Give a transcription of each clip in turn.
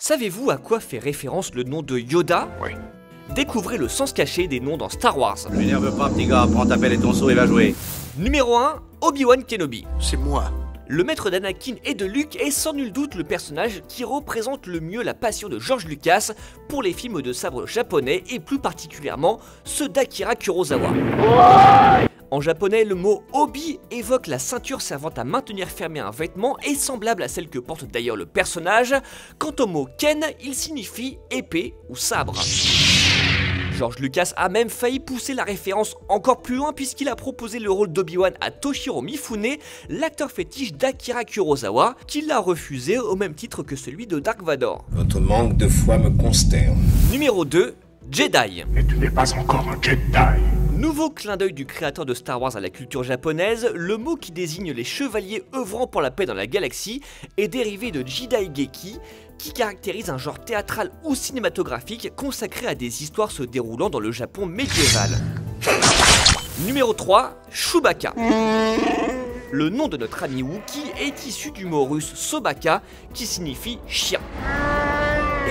Savez-vous à quoi fait référence le nom de Yoda? Oui. Découvrez le sens caché des noms dans Star Wars. M'énerve pas, petit gars, prends ta pelle et ton seau et va jouer. Numéro 1, Obi-Wan Kenobi. C'est moi. Le maître d'Anakin et de Luke est sans nul doute le personnage qui représente le mieux la passion de George Lucas pour les films de sabre japonais et plus particulièrement ceux d'Akira Kurosawa. En japonais, le mot obi évoque la ceinture servant à maintenir fermé un vêtement et semblable à celle que porte d'ailleurs le personnage. Quant au mot ken, il signifie épée ou sabre. George Lucas a même failli pousser la référence encore plus loin puisqu'il a proposé le rôle d'Obi-Wan à Toshiro Mifune, l'acteur fétiche d'Akira Kurosawa, qui l'a refusé au même titre que celui de Dark Vador. Votre manque de foi me consterne. Numéro 2, Jedi. Mais tu n'es pas encore un Jedi. Nouveau clin d'œil du créateur de Star Wars à la culture japonaise, le mot qui désigne les chevaliers œuvrant pour la paix dans la galaxie est dérivé de Jidaigeki, qui caractérise un genre théâtral ou cinématographique consacré à des histoires se déroulant dans le Japon médiéval. Numéro 3, Chewbacca. Le nom de notre ami Wookie est issu du mot russe Sobaka, qui signifie chien.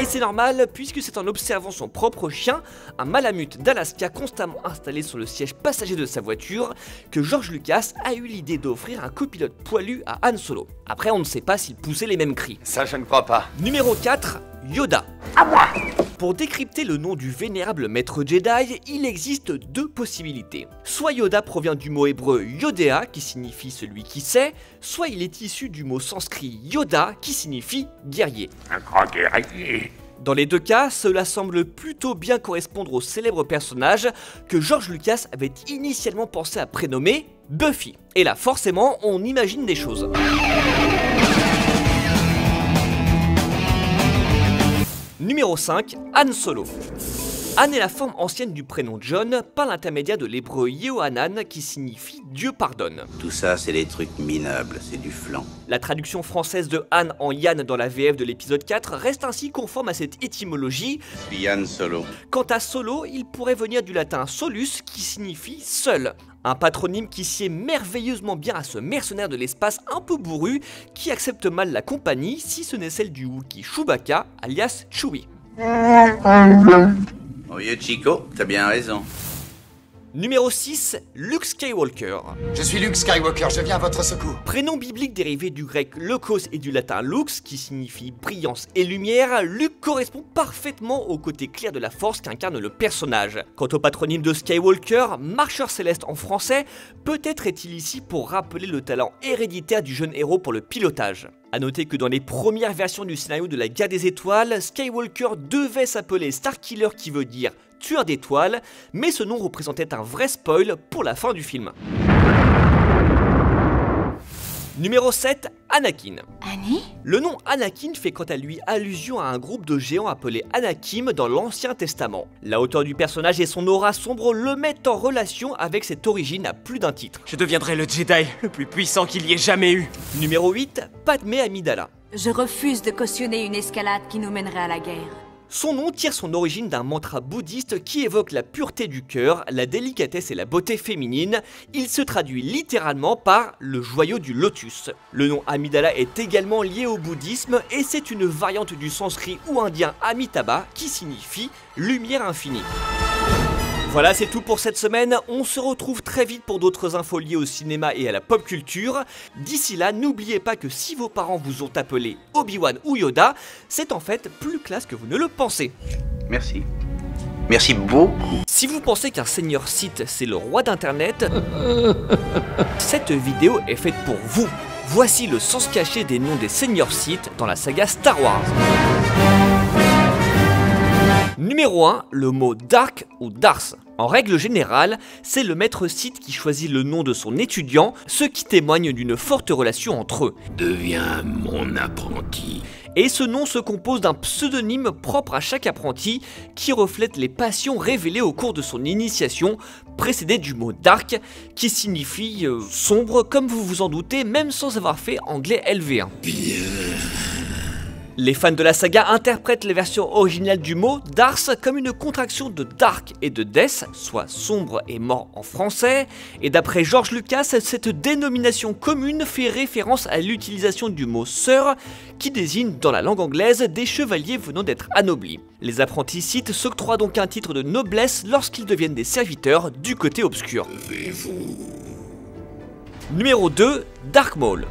Et c'est normal, puisque c'est en observant son propre chien, un malamute d'Alaska constamment installé sur le siège passager de sa voiture, que George Lucas a eu l'idée d'offrir un copilote poilu à Han Solo. Après, on ne sait pas s'il poussait les mêmes cris. Ça, je ne crois pas. Numéro 4, Yoda. À moi. Pour décrypter le nom du vénérable maître Jedi, il existe deux possibilités. Soit Yoda provient du mot hébreu Yodéa, qui signifie celui qui sait, soit il est issu du mot sanskrit Yoda, qui signifie guerrier. Un grand guerrier. Dans les deux cas, cela semble plutôt bien correspondre au célèbre personnage que George Lucas avait initialement pensé à prénommer Buffy. Et là, forcément, on imagine des choses. Numéro 5, Han Solo. Han est la forme ancienne du prénom John par l'intermédiaire de l'hébreu Yehohanan qui signifie Dieu pardonne. Tout ça, c'est des trucs minables, c'est du flan. La traduction française de Han en Yann dans la VF de l'épisode 4 reste ainsi conforme à cette étymologie. Je suis Yann Solo. Quant à Solo, il pourrait venir du latin solus qui signifie seul. Un patronyme qui sied merveilleusement bien à ce mercenaire de l'espace un peu bourru qui accepte mal la compagnie si ce n'est celle du Wookie Chewbacca alias Chewie. Oh vieux Chico, t'as bien raison. Numéro 6, Luke Skywalker. Je suis Luke Skywalker, je viens à votre secours. Prénom biblique dérivé du grec Lokos et du latin Lux, qui signifie brillance et lumière, Luke correspond parfaitement au côté clair de la force qu'incarne le personnage. Quant au patronyme de Skywalker, marcheur céleste en français, peut-être est-il ici pour rappeler le talent héréditaire du jeune héros pour le pilotage. A noter que dans les premières versions du scénario de la Guerre des Étoiles, Skywalker devait s'appeler Starkiller qui veut dire tueur d'étoiles, mais ce nom représentait un vrai spoil pour la fin du film. Numéro 7, Anakin. Annie? Le nom Anakin fait quant à lui allusion à un groupe de géants appelé Anakim dans l'Ancien Testament. La hauteur du personnage et son aura sombre le mettent en relation avec cette origine à plus d'un titre. Je deviendrai le Jedi le plus puissant qu'il y ait jamais eu. Numéro 8, Padmé Amidala. Je refuse de cautionner une escalade qui nous mènerait à la guerre. Son nom tire son origine d'un mantra bouddhiste qui évoque la pureté du cœur, la délicatesse et la beauté féminine. Il se traduit littéralement par le joyau du lotus. Le nom Amidala est également lié au bouddhisme et c'est une variante du sanskrit ou indien Amitabha qui signifie lumière infinie. Voilà, c'est tout pour cette semaine. On se retrouve très vite pour d'autres infos liées au cinéma et à la pop culture. D'ici là, n'oubliez pas que si vos parents vous ont appelé Obi-Wan ou Yoda, c'est en fait plus classe que vous ne le pensez. Merci. Merci beaucoup. Si vous pensez qu'un seigneur Sith c'est le roi d'internet, cette vidéo est faite pour vous. Voici le sens caché des noms des seigneurs Sith dans la saga Star Wars. Numéro 1, le mot Dark ou Darth. En règle générale, c'est le maître Sith qui choisit le nom de son étudiant, ce qui témoigne d'une forte relation entre eux. Deviens mon apprenti. Et ce nom se compose d'un pseudonyme propre à chaque apprenti qui reflète les passions révélées au cours de son initiation, précédé du mot Dark qui signifie sombre comme vous vous en doutez même sans avoir fait anglais LV1. Les fans de la saga interprètent les versions originales du mot Dars comme une contraction de Dark et de Death, soit sombre et mort en français, et d'après George Lucas, cette dénomination commune fait référence à l'utilisation du mot sœur qui désigne dans la langue anglaise des chevaliers venant d'être anoblis. Les apprentis Sith s'octroient donc un titre de noblesse lorsqu'ils deviennent des serviteurs du côté obscur. Numéro 2, Dark Maul.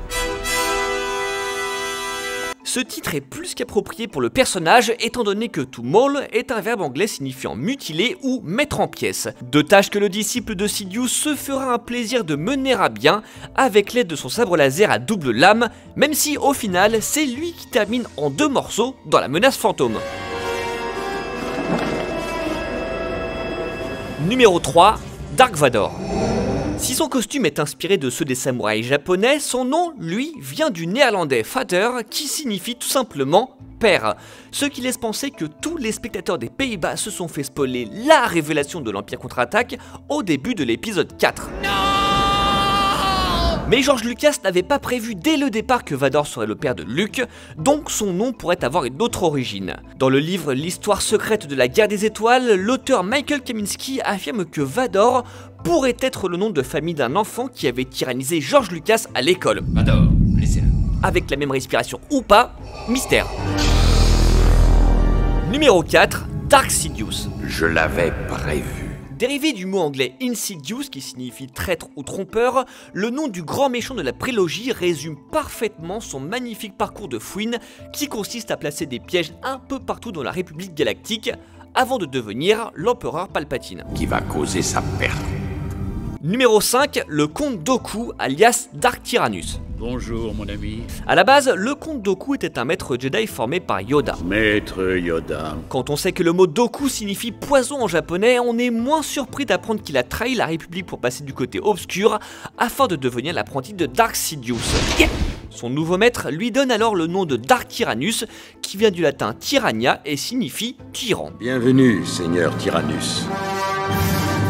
Ce titre est plus qu'approprié pour le personnage étant donné que to maul est un verbe anglais signifiant mutiler ou mettre en pièces. Deux tâches que le disciple de Sidious se fera un plaisir de mener à bien avec l'aide de son sabre laser à double lame, même si au final c'est lui qui termine en 2 morceaux dans la menace fantôme. Numéro 3, Dark Vador. Si son costume est inspiré de ceux des samouraïs japonais, son nom, lui, vient du néerlandais Vader qui signifie tout simplement père. Ce qui laisse penser que tous les spectateurs des Pays-Bas se sont fait spoiler la révélation de l'Empire contre-attaque au début de l'épisode 4. Mais George Lucas n'avait pas prévu dès le départ que Vador serait le père de Luke, donc son nom pourrait avoir une autre origine. Dans le livre L'histoire secrète de la guerre des étoiles, l'auteur Michael Kaminski affirme que Vador pourrait être le nom de famille d'un enfant qui avait tyrannisé George Lucas à l'école. Vador, laissez-le. Avec la même respiration ou pas, mystère. Numéro 4, Dark Sidious. Je l'avais prévu. Dérivé du mot anglais insidious qui signifie traître ou trompeur, le nom du grand méchant de la prélogie résume parfaitement son magnifique parcours de fouine qui consiste à placer des pièges un peu partout dans la République galactique avant de devenir l'empereur Palpatine. Qui va causer sa perte. Numéro 5, le comte Dooku alias Dark Tyrannus. Bonjour mon ami. A la base, le comte Dooku était un maître Jedi formé par Yoda. Maître Yoda. Quand on sait que le mot Dooku signifie poison en japonais, on est moins surpris d'apprendre qu'il a trahi la République pour passer du côté obscur afin de devenir l'apprenti de Dark Sidious. Son nouveau maître lui donne alors le nom de Dark Tyrannus, qui vient du latin tyrannia et signifie tyran. Bienvenue, Seigneur Tyrannus.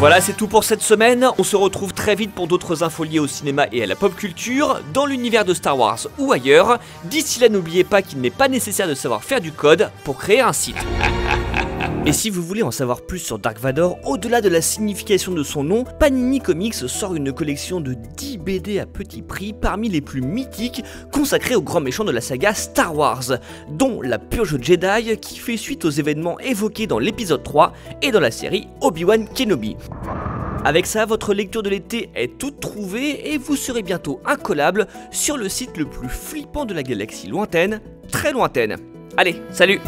Voilà, c'est tout pour cette semaine. On se retrouve très vite pour d'autres infos liées au cinéma et à la pop culture, dans l'univers de Star Wars ou ailleurs. D'ici là, n'oubliez pas qu'il n'est pas nécessaire de savoir faire du code pour créer un site. Et si vous voulez en savoir plus sur Dark Vador, au-delà de la signification de son nom, Panini Comics sort une collection de 10 BD à petit prix parmi les plus mythiques consacrés aux grands méchants de la saga Star Wars, dont la Purge Jedi qui fait suite aux événements évoqués dans l'épisode 3 et dans la série Obi-Wan Kenobi. Avec ça, votre lecture de l'été est toute trouvée et vous serez bientôt incollable sur le site le plus flippant de la galaxie lointaine, très lointaine. Allez, salut!